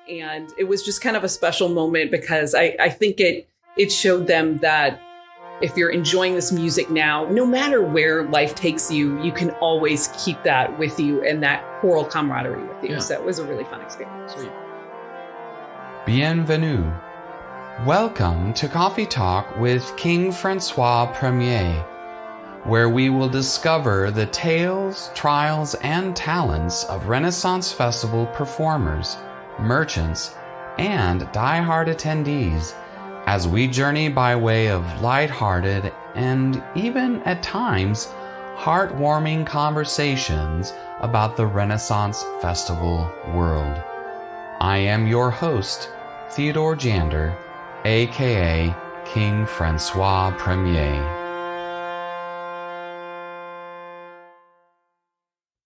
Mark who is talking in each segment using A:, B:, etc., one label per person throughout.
A: And it was just kind of a special moment because I think it showed them that if you're enjoying this music now, no matter where life takes you, you can always keep that with you and that choral camaraderie with you. Yeah. So it was a really fun experience.
B: Sweet. Bienvenue. Welcome to Coffee Talk with King Francois Premier, where we will discover the tales, trials, and talents of Renaissance Festival performers, merchants, and die-hard attendees as we journey by way of light-hearted and even at times heartwarming conversations about the Renaissance Festival world. I am your host, Theodore Jander, aka King Francois Premier.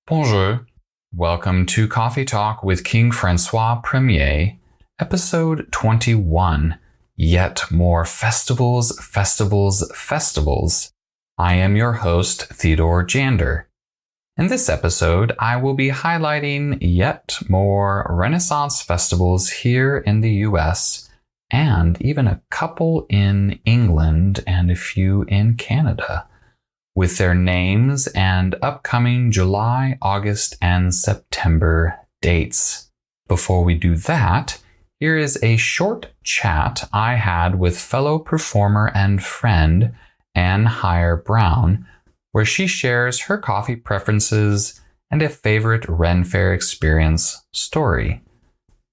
B: Bonjour. Welcome to Coffee Talk with King Francois Premier, episode 21. Yet more festivals, festivals, festivals. I am your host, Theodore Jander. In this episode, I will be highlighting yet more Renaissance festivals here in the US, and even a couple in England and a few in Canada, with their names and upcoming July, August, and September dates. Before we do that, here is a short chat I had with fellow performer and friend Anne Hire-Brown, where she shares her coffee preferences and a favorite Ren Fair experience story.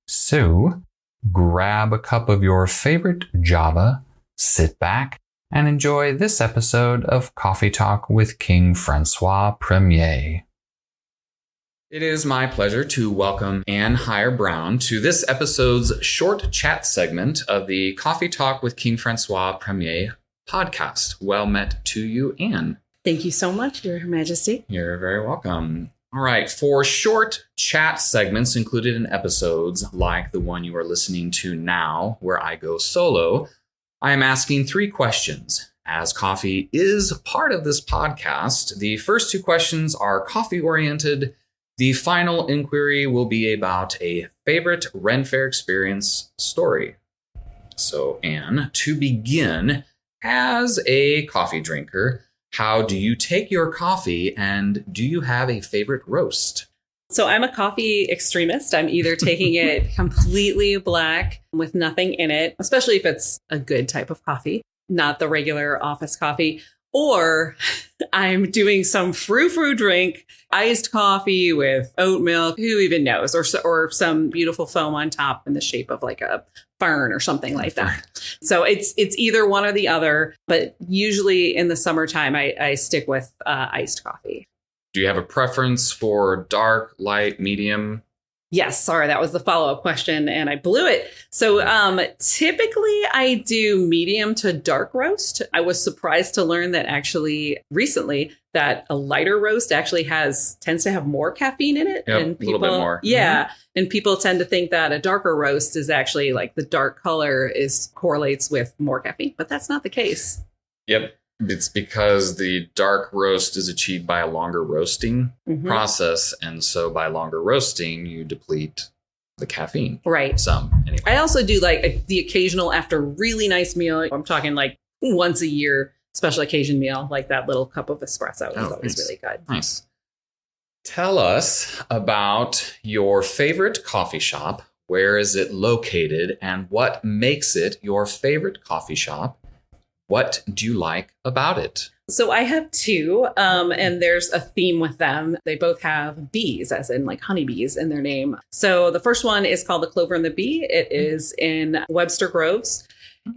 B: So, grab a cup of your favorite Java, sit back, and enjoy this episode of Coffee Talk with King Francois Premier. It is my pleasure to welcome Anne Hire-Brown to this episode's short chat segment of the Coffee Talk with King Francois Premier podcast. Well met to you, Anne.
A: Thank you so much, Your Majesty.
B: You're very welcome. All right, for short chat segments included in episodes like the one you are listening to now, where I go solo, I am asking 3 questions. As coffee is part of this podcast, the first 2 questions are coffee-oriented. The final inquiry will be about a favorite Ren Fair experience story. So, Anne, to begin, as a coffee drinker, how do you take your coffee, and do you have a favorite roast?
A: So I'm a coffee extremist. I'm either taking it completely black with nothing in it, especially if it's a good type of coffee, not the regular office coffee, or I'm doing some frou-frou drink, iced coffee with oat milk, who even knows, or some beautiful foam on top in the shape of like a fern or something like that. So it's either one or the other, but usually in the summertime, I stick with iced coffee.
B: Do you have a preference for dark, light, medium?
A: Yes, sorry, that was the follow-up question and I blew it. So typically I do medium to dark roast. I was surprised to learn that actually recently that a lighter roast actually tends to have more caffeine in it.
B: Yep,
A: and
B: a little bit more.
A: Yeah. Mm-hmm. And people tend to think that a darker roast is actually like the dark color correlates with more caffeine, but that's not the case.
B: Yep. It's because the dark roast is achieved by a longer roasting process. And so by longer roasting, you deplete the caffeine.
A: Right.
B: Some, anyway.
A: I also do like the occasional after really nice meal. I'm talking like once a year special occasion meal, like that little cup of espresso is always really good.
B: Nice. Tell us about your favorite coffee shop. Where is it located and what makes it your favorite coffee shop? What do you like about it?
A: So I have 2, and there's a theme with them. They both have bees, as in like honeybees in their name. So the first one is called The Clover and the Bee. It is in Webster Groves,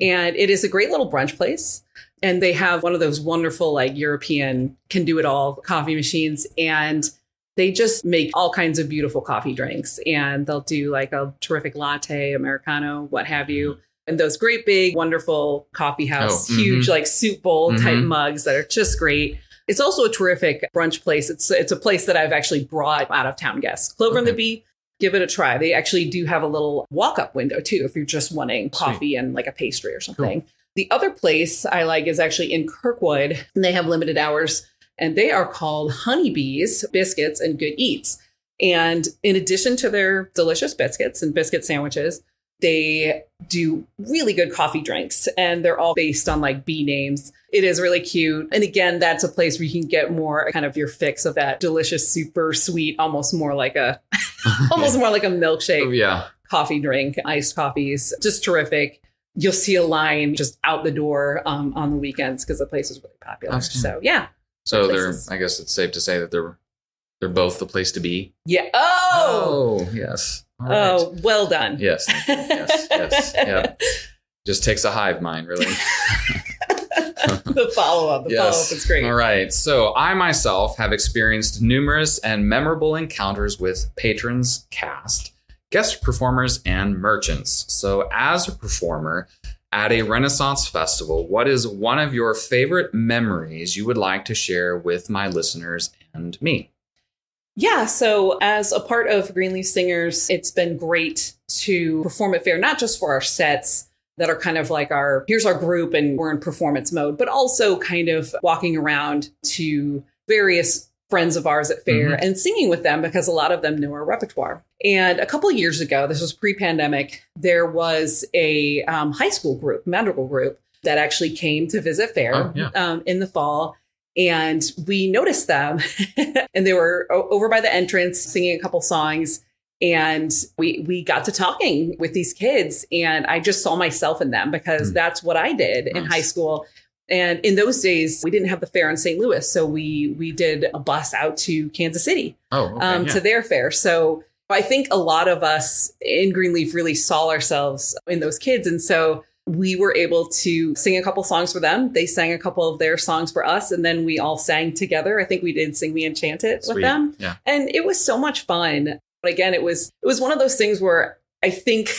A: and it is a great little brunch place. And they have one of those wonderful like European can-do-it-all coffee machines, and they just make all kinds of beautiful coffee drinks. And they'll do like a terrific latte, Americano, what have you. And those great big, wonderful coffee house, huge like soup bowl type mugs that are just great. It's also a terrific brunch place. It's a place that I've actually brought out of town guests. Clover and the Bee, give it a try. They actually do have a little walk-up window too, if you're just wanting coffee and like a pastry or something. Cool. The other place I like is actually in Kirkwood, and they have limited hours, and they are called Honeybees Biscuits and Good Eats. And in addition to their delicious biscuits and biscuit sandwiches, they do really good coffee drinks, and they're all based on like bee names. It is really cute. And again, that's a place where you can get more kind of your fix of that delicious, super sweet, almost more like a milkshake coffee drink, iced coffees, just terrific. You'll see a line just out the door on the weekends because the place is really popular. So yeah.
B: So I guess it's safe to say that they're both the place to be.
A: Yeah.
B: Oh yes. All right.
A: Oh, well done.
B: Yes. Yes. Yeah. Just takes a hive mind, really.
A: The follow-up is great.
B: All right. So I myself have experienced numerous and memorable encounters with patrons, cast, guest performers, and merchants. So as a performer at a Renaissance festival, what is one of your favorite memories you would like to share with my listeners and me?
A: Yeah, so as a part of Greenleaf Singers, it's been great to perform at fair, not just for our sets that are kind of like here's our group and we're in performance mode, but also kind of walking around to various friends of ours at fair and singing with them because a lot of them know our repertoire. And a couple of years ago, this was pre-pandemic, there was a high school group, madrigal group, that actually came to visit fair in the fall. And we noticed them and they were over by the entrance singing a couple songs. And we got to talking with these kids, and I just saw myself in them because that's what I did in high school. And in those days, we didn't have the fair in St. Louis. So we did a bus out to Kansas City to their fair. So I think a lot of us in Greenleaf really saw ourselves in those kids. And so we were able to sing a couple songs for them. They sang a couple of their songs for us. And then we all sang together. I think we did Sing Me Enchanted with them. Yeah. And it was so much fun. But again, it was one of those things where I think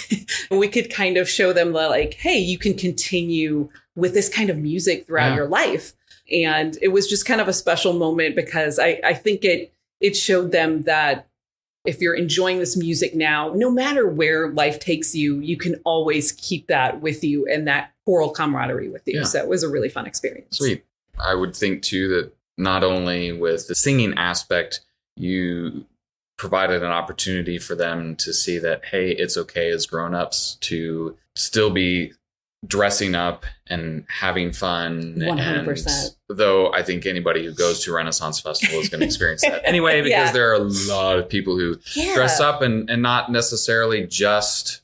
A: we could kind of show them like, hey, you can continue with this kind of music throughout your life. And it was just kind of a special moment because I think it showed them that if you're enjoying this music now, no matter where life takes you, you can always keep that with you and that choral camaraderie with you. Yeah. So it was a really fun experience.
B: Sweet. I would think, too, that not only with the singing aspect, you provided an opportunity for them to see that, hey, it's okay as grown-ups to still be dressing up and having fun.
A: 100%.
B: And though I think anybody who goes to Renaissance Festival is going to experience that anyway, because there are a lot of people who dress up and not necessarily just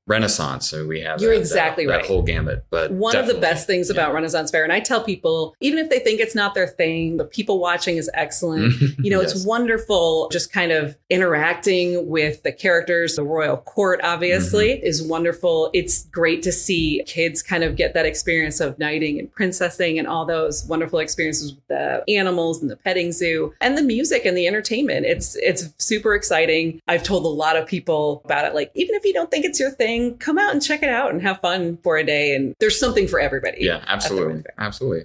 B: Renaissance. So we have that whole gambit. But
A: one of the best things about Renaissance Fair, and I tell people, even if they think it's not their thing, the people watching is excellent. It's wonderful just kind of interacting with the characters. The royal court, obviously, is wonderful. It's great to see kids kind of get that experience of knighting and princessing and all those wonderful experiences with the animals and the petting zoo and the music and the entertainment. It's super exciting. I've told a lot of people about it. Like, even if you don't think it's your thing, come out and check it out and have fun for a day. And there's something for everybody.
B: Yeah, absolutely. Absolutely.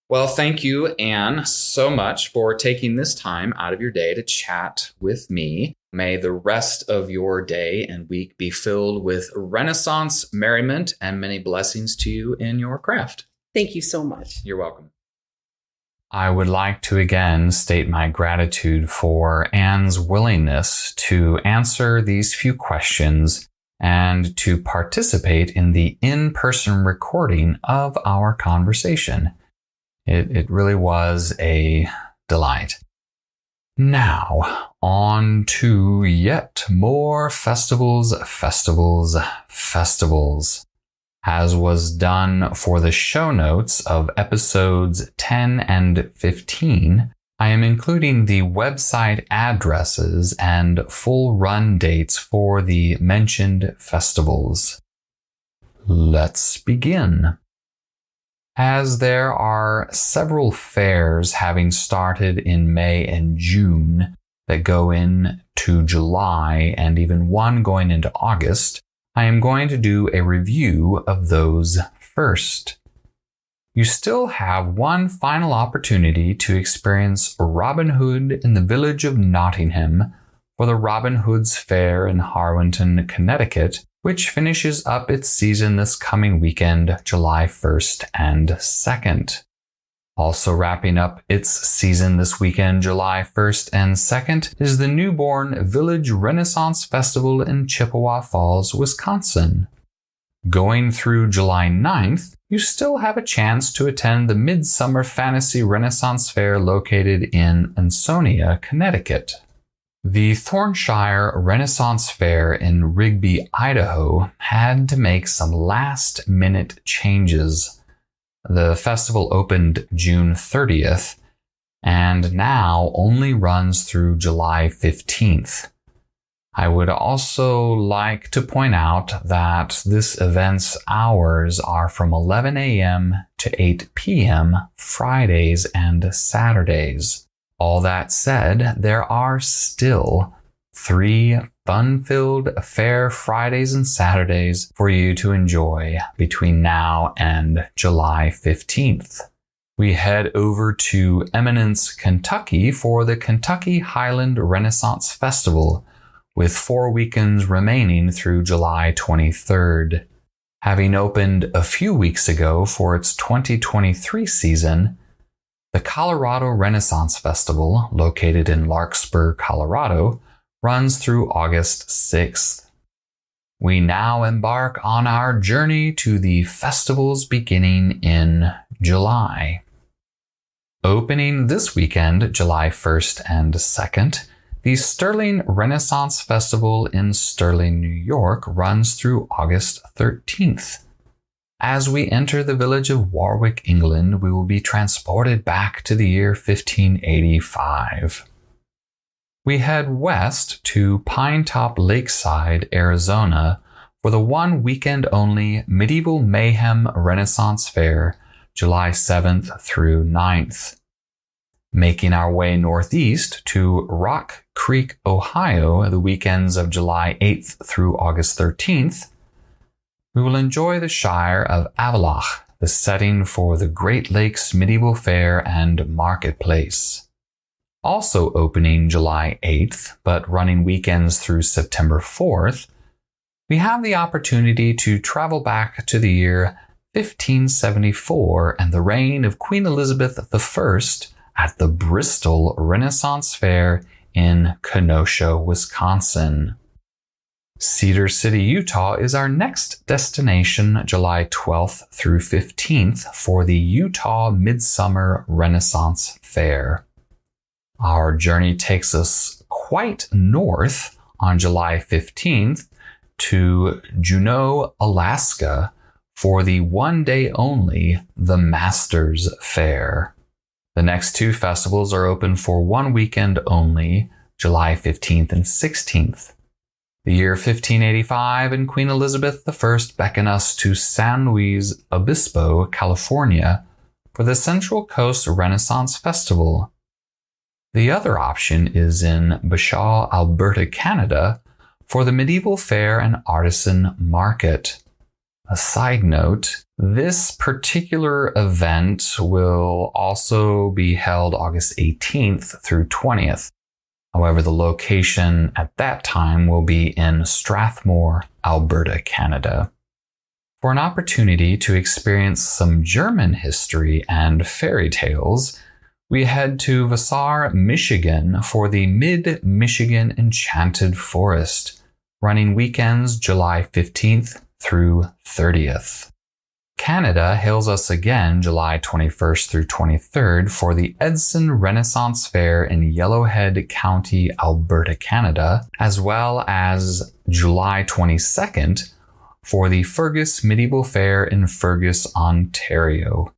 B: Well, thank you, Anne, so much for taking this time out of your day to chat with me. May the rest of your day and week be filled with Renaissance merriment and many blessings to you in your craft.
A: Thank you so much.
B: You're welcome. I would like to again state my gratitude for Anne's willingness to answer these few questions and to participate in the in-person recording of our conversation. It really was a delight. Now, on to yet more festivals. As was done for the show notes of episodes 10 and 15, I am including the website addresses and full run dates for the mentioned festivals. Let's begin. As there are several fairs having started in May and June that go into July and even one going into August, I am going to do a review of those first. You still have one final opportunity to experience Robin Hood in the village of Nottingham for the Robin Hood's Fair in Harwinton, Connecticut, which finishes up its season this coming weekend, July 1st and 2nd. Also wrapping up its season this weekend, July 1st and 2nd, is the Newbourne Village Renaissance Festival in Chippewa Falls, Wisconsin. Going through July 9th, you still have a chance to attend the Midsummer Fantasy Renaissance Fair located in Ansonia, Connecticut. The Thornshire Renaissance Fair in Rigby, Idaho had to make some last-minute changes. The festival opened June 30th and now only runs through July 15th. I would also like to point out that this event's hours are from 11 a.m. to 8 p.m. Fridays and Saturdays. All that said, there are still 3 fun-filled fair Fridays and Saturdays for you to enjoy between now and July 15th. We head over to Eminence, Kentucky for the Kentucky Highland Renaissance Festival, with 4 weekends remaining through July 23rd. Having opened a few weeks ago for its 2023 season, the Colorado Renaissance Festival, located in Larkspur, Colorado, runs through August 6th. We now embark on our journey to the festivals beginning in July. Opening this weekend, July 1st and 2nd, the Sterling Renaissance Festival in Sterling, New York runs through August 13th. As we enter the village of Warwick, England, we will be transported back to the year 1585. We head west to Pinetop Lakeside, Arizona, for the 1 weekend only Medieval Mayhem Renaissance Fair, July 7th through 9th. Making our way northeast to Rock Creek, Ohio, the weekends of July 8th through August 13th, we will enjoy the Shire of Avallach, the setting for the Great Lakes Medieval Fair and Marketplace. Also opening July 8th, but running weekends through September 4th, we have the opportunity to travel back to the year 1574 and the reign of Queen Elizabeth I at the Bristol Renaissance Fair in Kenosha, Wisconsin. Cedar City, Utah is our next destination, July 12th through 15th for the Utah Midsummer Renaissance Fair. Our journey takes us quite north on July 15th to Juneau, Alaska for the 1 day only The Masters Fair. The next 2 festivals are open for 1 weekend only, July 15th and 16th. The year 1585 and Queen Elizabeth I beckon us to San Luis Obispo, California for the Central Coast Renaissance Festival. The other option is in Bashaw, Alberta, Canada for the Medieval Fair and Artisan Market. A side note, this particular event will also be held August 18th through 20th. However, the location at that time will be in Strathmore, Alberta, Canada. For an opportunity to experience some German history and fairy tales, we head to Vassar, Michigan for the Mid-Michigan Enchanted Forest, running weekends July 15th through 30th. Canada hails us again July 21st through 23rd for the Edson Renaissance Fair in Yellowhead County, Alberta, Canada, as well as July 22nd for the Fergus Medieval Faire in Fergus, Ontario.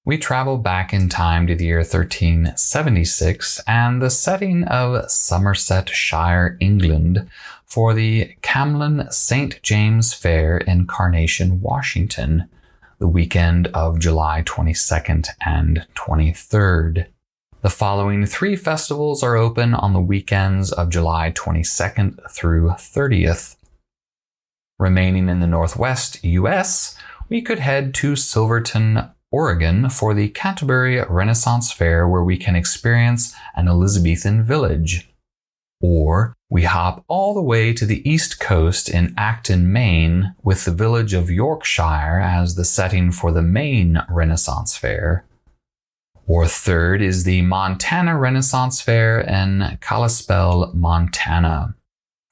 B: We travel back in time to the year 1376 and the setting of Somersetshire, England, for the Camlin St. James Fair in Carnation, Washington, the weekend of July 22nd and 23rd. The following 3 festivals are open on the weekends of July 22nd through 30th. Remaining in the Northwest U.S., we could head to Silverton, Oregon for the Canterbury Renaissance Fair, where we can experience an Elizabethan village. Or we hop all the way to the East Coast in Acton, Maine, with the village of Yorkshire as the setting for the Maine Renaissance Fair. Or third is the Montana Renaissance Fair in Kalispell, Montana.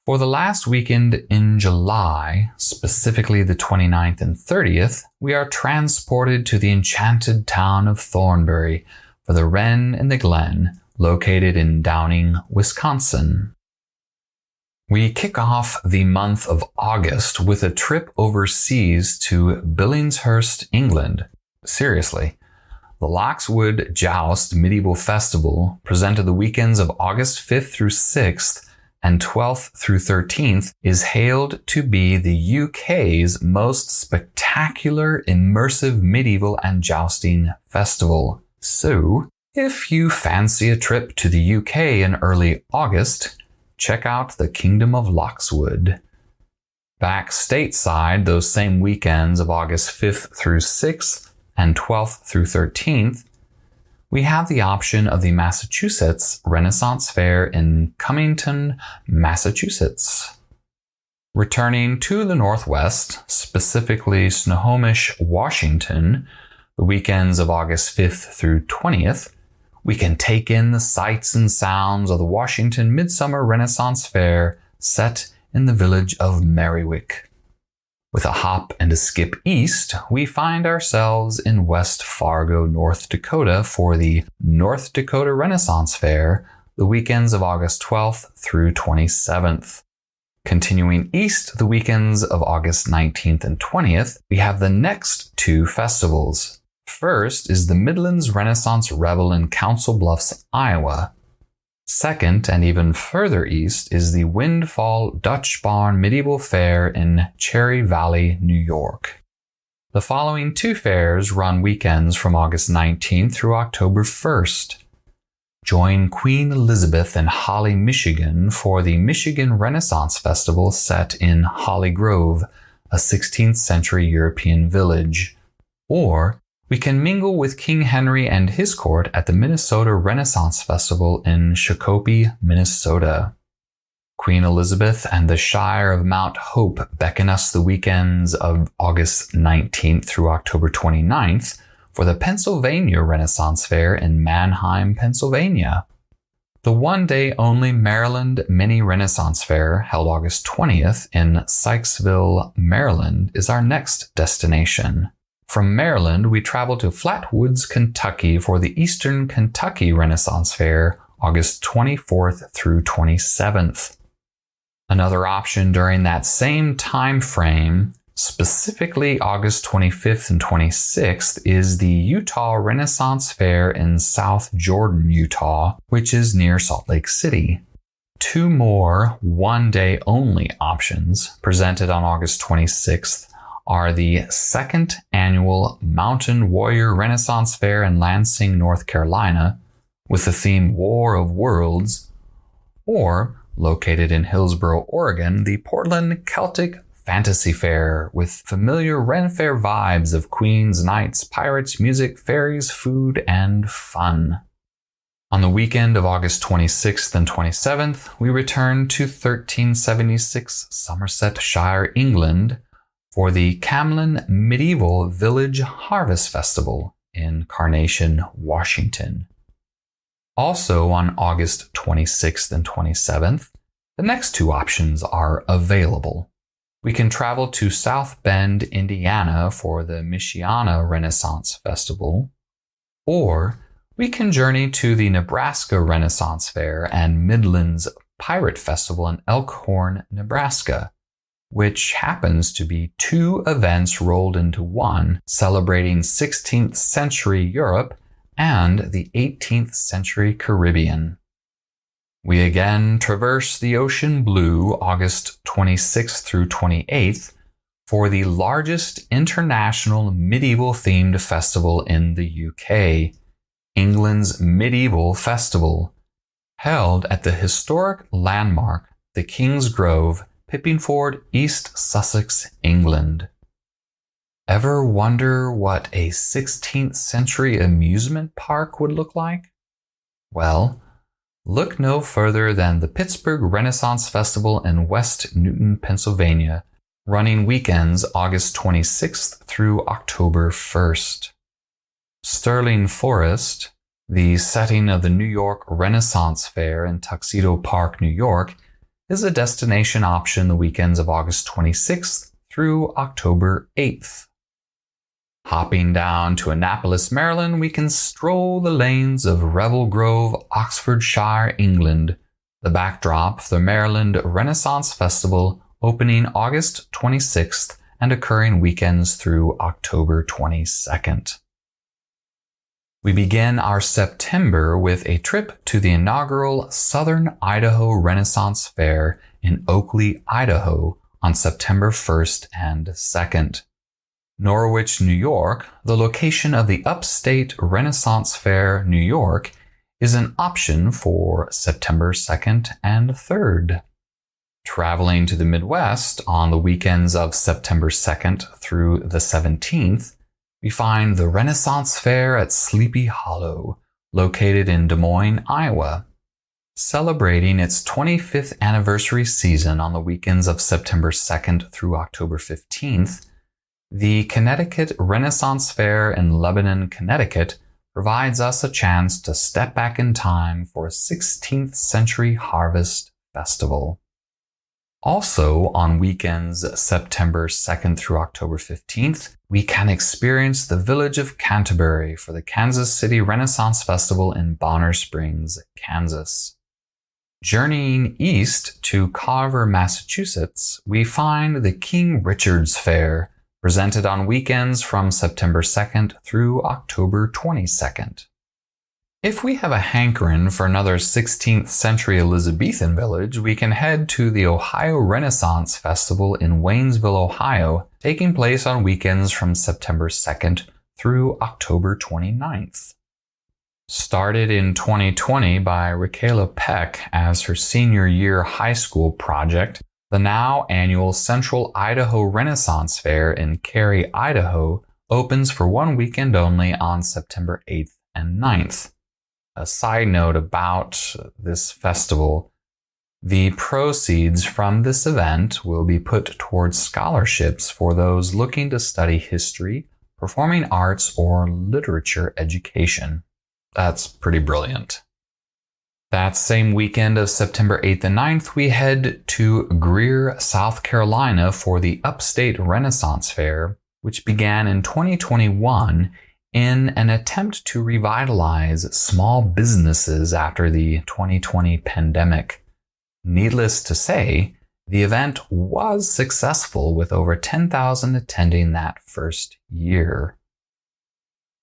B: For the last weekend in July, specifically the 29th and 30th, we are transported to the enchanted town of Thornbury for the Ren and the Glen, located in Downing, Wisconsin. We kick off the month of August with a trip overseas to Billingshurst, England. Seriously. The Loxwood Joust Medieval Festival, presented the weekends of August 5th through 6th and 12th through 13th, is hailed to be the UK's most spectacular, immersive medieval and jousting festival. So, if you fancy a trip to the UK in early August, check out the Kingdom of Loxwood. Back stateside, those same weekends of August 5th through 6th and 12th through 13th, we have the option of the Massachusetts Renaissance Fair in Cummington, Massachusetts. Returning to the Northwest, specifically Snohomish, Washington, the weekends of August 5th through 20th, we can take in the sights and sounds of the Washington Midsummer Renaissance Fair set in the village of Merriwick. With a hop and a skip east, we find ourselves in West Fargo, North Dakota for the North Dakota Renaissance Fair, the weekends of August 12th through 27th. Continuing east the weekends of August 19th and 20th, we have the next two festivals. First is the Midlands Renaissance Revel in Council Bluffs, Iowa. Second, and even further east, is the Windfall Dutch Barn Medieval Fair in Cherry Valley, New York. The following two fairs run weekends from August 19th through October 1st. Join Queen Elizabeth in Holly, Michigan for the Michigan Renaissance Festival set in Holly Grove, a 16th century European village. Or we can mingle with King Henry and his court at the Minnesota Renaissance Festival in Shakopee, Minnesota. Queen Elizabeth and the Shire of Mount Hope beckon us the weekends of August 19th through October 29th for the Pennsylvania Renaissance Fair in Manheim, Pennsylvania. The one-day-only Maryland Mini Renaissance Fair, held August 20th in Sykesville, Maryland, is our next destination. From Maryland, we travel to Flatwoods, Kentucky for the Eastern Kentucky Renaissance Fair, August 24th through 27th. Another option during that same time frame, specifically August 25th and 26th, is the Utah Renaissance Fair in South Jordan, Utah, which is near Salt Lake City. Two more one-day-only options presented on August 26th are the second annual Mountain Warrior Renaissance Fair in Lansing, North Carolina, with the theme War of Worlds, or, located in Hillsboro, Oregon, the Portland Celtic Fantasy Fair, with familiar Ren Fair vibes of queens, knights, pirates, music, fairies, food, and fun. On the weekend of August 26th and 27th, we return to 1376 Somersetshire, England, for the Camlin Medieval Village Harvest Festival in Carnation, Washington. Also on August 26th and 27th, the next two options are available. We can travel to South Bend, Indiana for the Michiana Renaissance Festival, or we can journey to the Nebraska Renaissance Fair and Midlands Pirate Festival in Elkhorn, Nebraska, which happens to be two events rolled into one, celebrating 16th century Europe and the 18th century Caribbean. We again traverse the ocean blue August 26th through 28th for the largest international medieval-themed festival in the UK, England's Medieval Festival, held at the historic landmark, the King's Grove, Pippingford, East Sussex, England. Ever wonder what a 16th century amusement park would look like? Well, look no further than the Pittsburgh Renaissance Festival in West Newton, Pennsylvania, running weekends August 26th through October 1st. Sterling Forest, The setting of the New York Renaissance Fair in Tuxedo Park, New York, is a destination option the weekends of August 26th through October 8th. Hopping down to Annapolis, Maryland, we can stroll the lanes of Revel Grove, Oxfordshire, England, the backdrop for the Maryland Renaissance Festival opening August 26th and occurring weekends through October 22nd. We begin our September with a trip to the inaugural Southern Idaho Renaissance Fair in Oakley, Idaho on September 1st and 2nd. Norwich, New York, the location of the Upstate Renaissance Fair, New York, is an option for September 2nd and 3rd. Traveling to the Midwest on the weekends of September 2nd through the 17th, we find the Renaissance Fair at Sleepy Hollow, located in Des Moines, Iowa. Celebrating its 25th anniversary season on the weekends of September 2nd through October 15th, the Connecticut Renaissance Fair in Lebanon, Connecticut, provides us a chance to step back in time for a 16th century harvest festival. Also, on weekends September 2nd through October 15th, we can experience the village of Canterbury for the Kansas City Renaissance Festival in Bonner Springs, Kansas. Journeying east to Carver, Massachusetts, we find the King Richard's Fair, presented on weekends from September 2nd through October 22nd. If we have a hankering for another 16th century Elizabethan village, we can head to the Ohio Renaissance Festival in Waynesville, Ohio, taking place on weekends from September 2nd through October 29th. Started in 2020 by Raquela Peck as her senior year high school project, the now annual Central Idaho Renaissance Fair in Cary, Idaho, opens for one weekend only on September 8th and 9th. A side note about this festival, the proceeds from this event will be put towards scholarships for those looking to study history, performing arts, or literature education. That's pretty brilliant. That same weekend of September 8th and 9th, we head to Greer, South Carolina for the Upstate Renaissance Fair, which began in 2021 in an attempt to revitalize small businesses after the 2020 pandemic. Needless to say, the event was successful with over 10,000 attending that first year.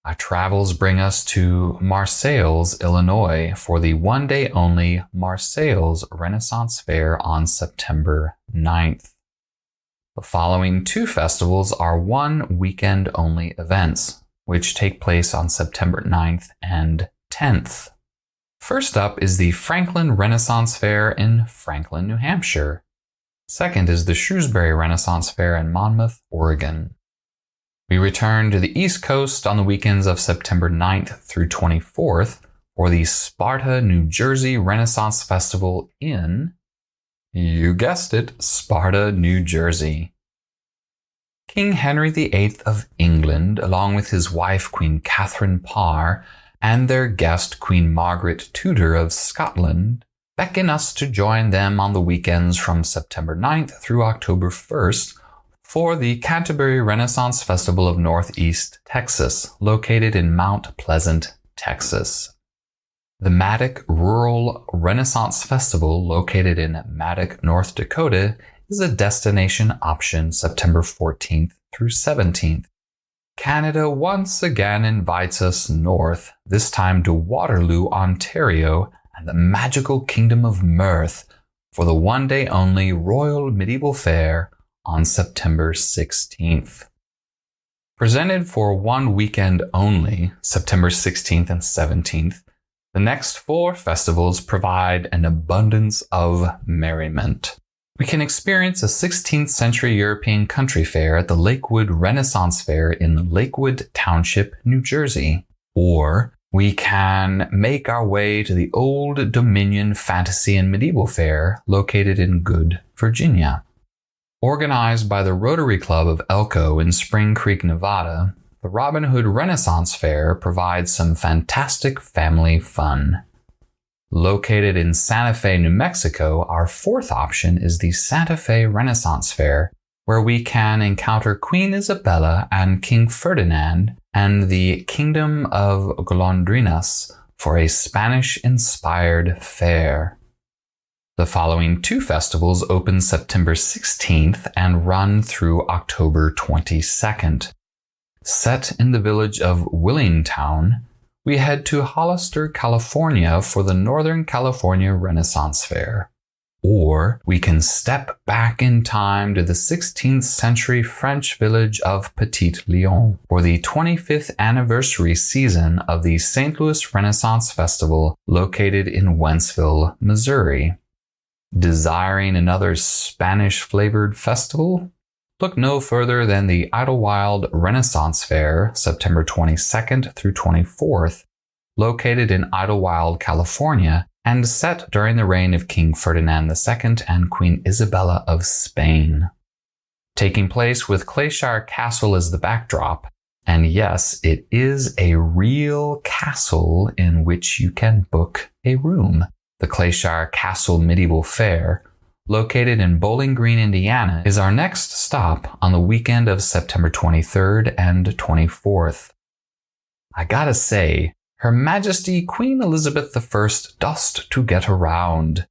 B: Our travels bring us to Marseilles, Illinois for the one-day only Marseilles Renaissance Fair on September 9th. The following two festivals are one weekend only events, which take place on September 9th and 10th. First up is the Franklin Renaissance Fair in Franklin, New Hampshire. Second is the Shrewsbury Renaissance Fair in Monmouth, Oregon. We return to the East Coast on the weekends of September 9th through 24th for the Sparta, New Jersey Renaissance Festival in, you guessed it, Sparta, New Jersey. King Henry VIII of England, along with his wife Queen Catherine Parr, and their guest Queen Margaret Tudor of Scotland, beckon us to join them on the weekends from September 9th through October 1st for the Canterbury Renaissance Festival of Northeast Texas, located in Mount Pleasant, Texas. The Maddock Rural Renaissance Festival, located in Maddock, North Dakota, is a destination option September 14th through 17th. Canada once again invites us north, this time to Waterloo, Ontario, and the magical Kingdom of Mirth for the one-day only Royal Medieval Faire on September 16th. Presented for one weekend only, September 16th and 17th, the next four festivals provide an abundance of merriment. We can experience a 16th century European country fair at the Lakewood Renaissance Fair in Lakewood Township, New Jersey. Or we can make our way to the Old Dominion Fantasy and Medieval Fair located in Good, Virginia. Organized by the Rotary Club of Elko in Spring Creek, Nevada, the Robin Hood Renaissance Fair provides some fantastic family fun. Located in Santa Fe, New Mexico, our fourth option is the Santa Fe Renaissance Fair, where we can encounter Queen Isabella and King Ferdinand and the Kingdom of Golondrinas for a Spanish-inspired fair. The following two festivals open September 16th and run through October 22nd. Set in the village of Willingtown, we head to Hollister, California for the Northern California Renaissance Fair. Or we can step back in time to the 16th century French village of Petit Lyon for the 25th anniversary season of the St. Louis Renaissance Festival located in Wentzville, Missouri. Desiring another Spanish-flavored festival? Look no further than the Idlewild Renaissance Fair, September 22nd through 24th, located in Idlewild, California, and set during the reign of King Ferdinand II and Queen Isabella of Spain. Taking place with Clayshire Castle as the backdrop, and yes, it is a real castle in which you can book a room. The Clayshire Castle Medieval Faire, located in Bowling Green, Indiana, is our next stop on the weekend of September 23rd and 24th. I gotta say, Her Majesty Queen Elizabeth I dost to get around.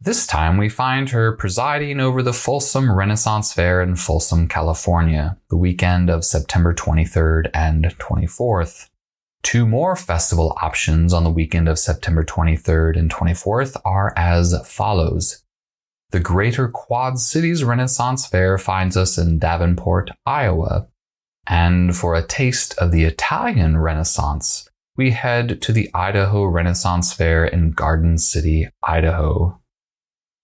B: This time we find her presiding over the Folsom Renaissance Fair in Folsom, California, the weekend of September 23rd and 24th. Two more festival options on the weekend of September 23rd and 24th are as follows. The Greater Quad Cities Renaissance Fair finds us in Davenport, Iowa. And for a taste of the Italian Renaissance, we head to the Idaho Renaissance Fair in Garden City, Idaho.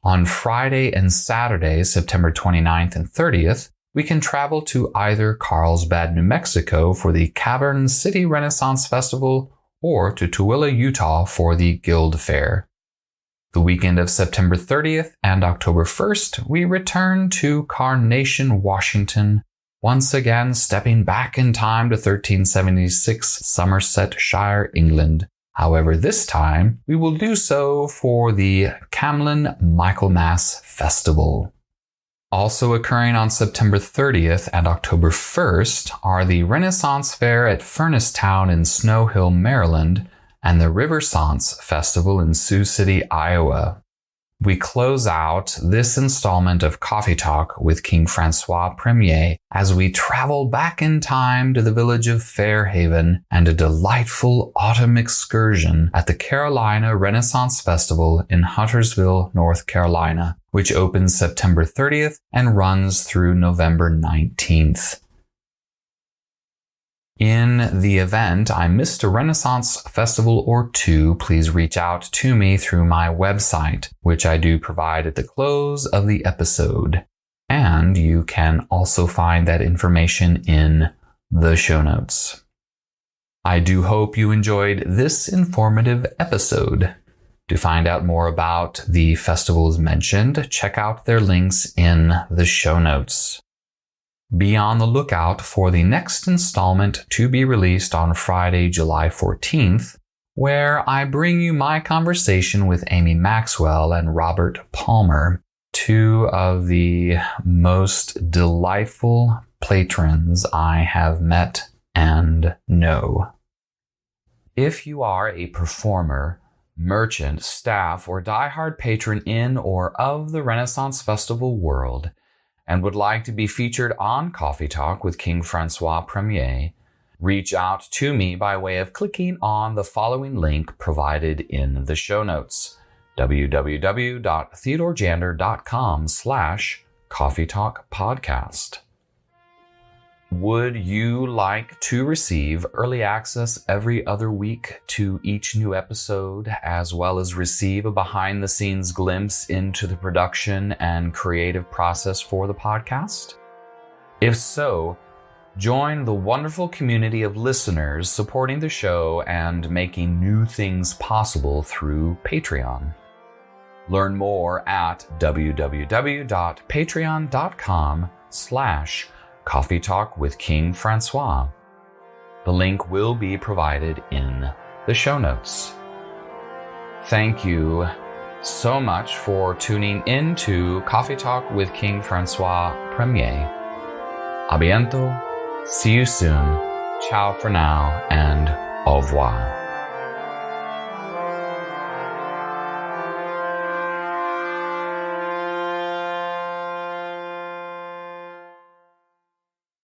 B: On Friday and Saturday, September 29th and 30th, we can travel to either Carlsbad, New Mexico for the Cavern City Renaissance Festival or to Tooele, Utah for the Guild Fair. The weekend of September 30th and October 1st, we return to Carnation, Washington, once again stepping back in time to 1376 Somersetshire, England. However, this time, we will do so for the Camlin Michaelmas Festival. Also occurring on September 30th and October 1st are the Renaissance Fair at Furnacetown in Snow Hill, Maryland, and the Riversance Festival in Sioux City, Iowa. We close out this installment of Coffee Talk with King Francois Premier as we travel back in time to the village of Fairhaven and a delightful autumn excursion at the Carolina Renaissance Festival in Huntersville, North Carolina, which opens September 30th and runs through November 19th. In the event I missed a Renaissance festival or two, please reach out to me through my website, which I do provide at the close of the episode. And you can also find that information in the show notes. I do hope you enjoyed this informative episode. To find out more about the festivals mentioned, check out their links in the show notes. Be on the lookout for the next installment to be released on Friday, July 14th, where I bring you my conversation with Amy Maxwell and Robert Palmer, two of the most delightful patrons I have met and know. If you are a performer, merchant, staff, or diehard patron in or of the Renaissance Festival world, and would like to be featured on Coffee Talk with King Francois Premier, reach out to me by way of clicking on the following link provided in the show notes, www.theodorejander.com/Coffee Talk Podcast. Would you like to receive early access every other week to each new episode, as well as receive a behind-the-scenes glimpse into the production and creative process for the podcast? If so, join the wonderful community of listeners supporting the show and making new things possible through Patreon. Learn more at www.patreon.com/Coffee Talk with King Francois. The link will be provided in the show notes. Thank you so much for tuning in to Coffee Talk with King Francois Premier. A bientôt. See you soon. Ciao for now and au revoir.